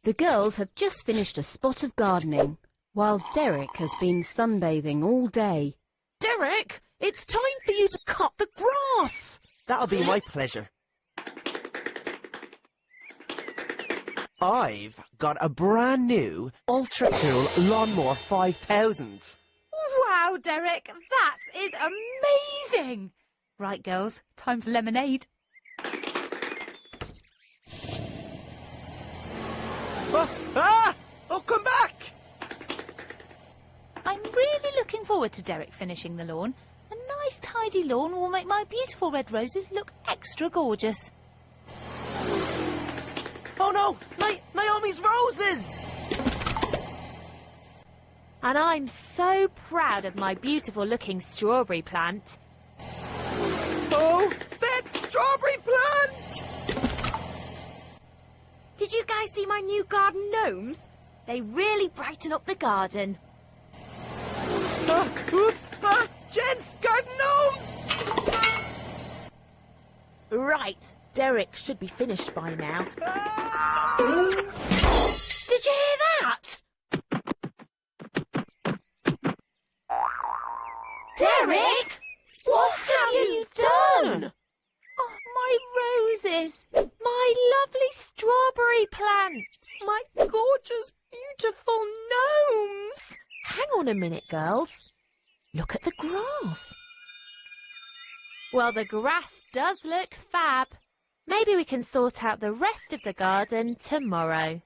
The girls have just finished a spot of gardening, while Derek has been sunbathing all day. Derek, it's time for you to cut the grass. That'll be my pleasure. I've got a brand new ultra cool Lawnmower 5000. Wow, Derek, that is amazing! Right, girls, time for lemonade. Oh, come back! I'm really looking forward to Derek finishing the lawn. A nice tidy lawn will make my beautiful red roses look extra gorgeous. Oh no, Naomi's roses! And I'm so proud of my beautiful looking strawberry plant. Oh, that strawberry plant! Did you guys see my new garden gnomes? They really brighten up the garden. Oops! Jen's garden gnomes! Right, Derek should be finished by now. Did you hear that? Derek! What have you done? Oh, my roses! My lovely strawberry plants! My gorgeous, beautiful gnomes! Hang on a minute, girls. Look at the grass. Well, the grass does look fab. Maybe we can sort out the rest of the garden tomorrow.